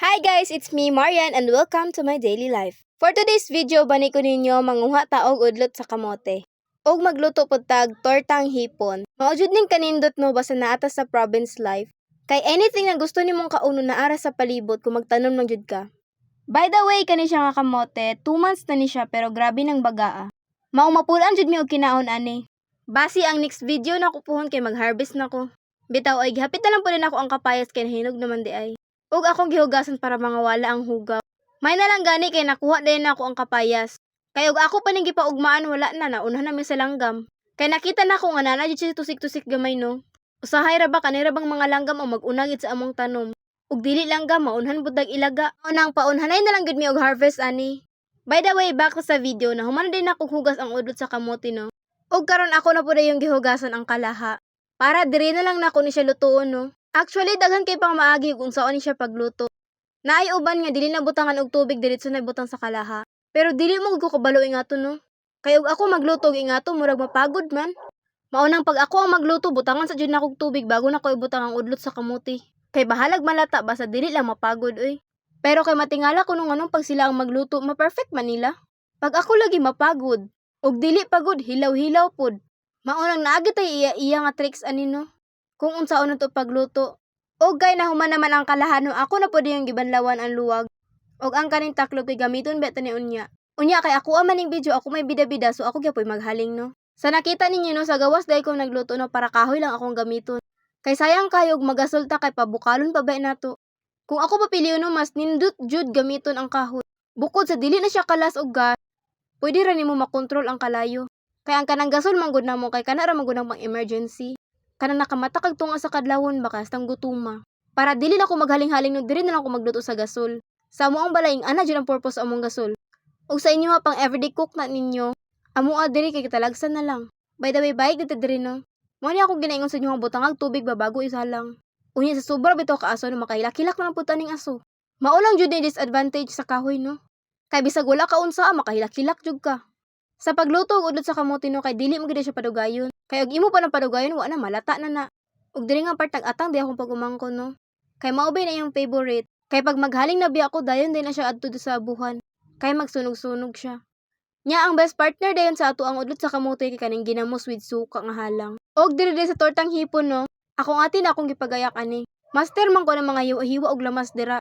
Hi guys, it's me Marian and welcome to my daily life. For today's video, bani ko ninyo manguha taog udlot sa kamote. Og magluto pod tag tortang hipon. Maujud ning kanindot no basta naata sa province life. Kay anything na gusto nimong kauno na ara sa palibot kung magtanom lang jud ka. By the way, kani siya nga kamote, 2 months na ni siya pero grabe nang bagaa. Maumapulan jud mi og kinaon ani. Basi ang next video na kupuhon kay mag-harvest na ko. Bitaw ay gihapit na lang po din ako ang kapayas kay nahinog naman di ay. Ug akong gihugasan para mga wala ang hugaw. May na lang gani kay nakuha din ako ang kapayas. Kay ug ako pa ning gipaugmaan wala na naunhan na mi sa langgam. Kay nakita na ko nga nana jud siya tusik-tusik gamay no. Usahay ra ba kanira bang mga langgam o mag-unagit sa among tanom. Ug dili langgam maunhan budag ilaga. Unang paunhanay na lang gud mi og harvest ani. By the way, back sa video na human din ako hugas ang udlot sa kamote no. Ug karon ako na pud yung gihugasan ang kalaha. Para diri na lang nako ni siya lutuon no. Actually, daghan kay pang maagi kung saan ni siya pagluto. Naay uban nga dili na butangan og tubig diretso na butang sa kalaha. Pero dili mo ko kabalo ingato no. Kay og ako magluto og ingato murag mapagod man. Maunang pag ako ang magluto butangan sa jud na kog tubig bago na ko ibutang ang udlot sa kamote. Kay bahalag malata basta dili lang mapagod oy. Pero kay matingala ko nung anong pag sila ang magluto, ma-perfect man nila. Pag ako lagi mapagod, og dili pagod hilaw-hilaw pod. Maunang naagi tay iya nga tricks ani no. Kung unsaon na to pagluto. Og kay nahuman naman ang kalahano, ako na pwede yung gibanlawan ang luwag. Og ang kaning taklob kay gamiton beta ni unya. Unya kay ako amaning video, ako may bida-bida so ako gyapon maghaling no. Sa nakita ninyo no sa gawas dai ko nagluto no para kahoy lang akong gamiton. Kay sayang kayo og magasulta kay pabukalon pa ba nato. Kung ako papiliyon no mas nindot jud gamiton ang kahoy. Bukod sa dili na siya kalas og gas, pwede ra nimo makontrol ang kalayo. Kay ang kanang gasol manggod namo kay kana ra manggod ang pang emergency. Kanang nakamata kag tunga sa kadlawon baka stang gutuma. Para dili na ko maghaling-haling no diri na lang ko magluto sa gasol. Sa amo ang balaing ana jud ang purpose among gasol. Ug sa inyo pang everyday cook na ninyo, amo diri kay kitalagsan na lang. By the way, bayig dito diri no. Mo ni ako ginaingon sa inyo nga butangag tubig ba bago isalang. Unya sa sobra bitaw ka aso no makahilak-hilak na pud taning aso. Maulang jud ni disadvantage sa kahoy no. Kay bisag wala ka unsa makahilak-hilak jud ka. Sa pagluto og udlot sa kamote no kay dili mo gid siya padugayon. Kay og imo pa ng padugayon wa na malata na na. Ug diri nga part nag-atang di akong pagumangkon no. Kay mao ba na yung favorite. Kay pag maghaling na biya ako dayon din na siya adto sa abuhan. Kay magsunog-sunog siya. Nya ang best partner dayon sa ato ang udlot sa kamote kay kaning ginamos with suka nga halang. Og diri sa tortang hipon no. Akong ati na akong gipagayak ani. Master man ko ng mga hiwa-hiwa og lamas dira.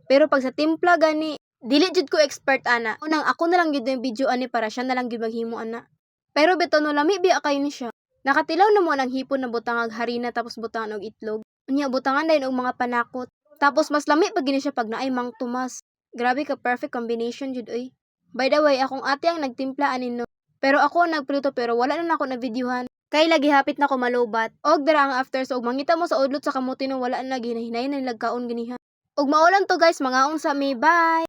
Pero pag sa timpla gani dili jud ko expert ana. Unang ako na lang gyud yung video ani para siya na lang gyud maghimo ana. Pero beto no lami biya kay ni siya. Nakatilaw na mo ang hipon na butangag harina tapos butangan og itlog. Unya butangan dayon og mga panakot. Tapos mas lami pag gini siya pag naay Mang Tomas. Grabe ka perfect combination jud oy. By the way, akong ate ang nagtimpla ani no. Pero ako ang nagprito pero wala na nako na videohan. Kay lagi hapit na ko malubat. Og dara ang after so og mangita mo sa udlot sa kamote no wala na ginahinay na nilagkaon ganiha. Og maulan to guys, mga sa mi. Bye.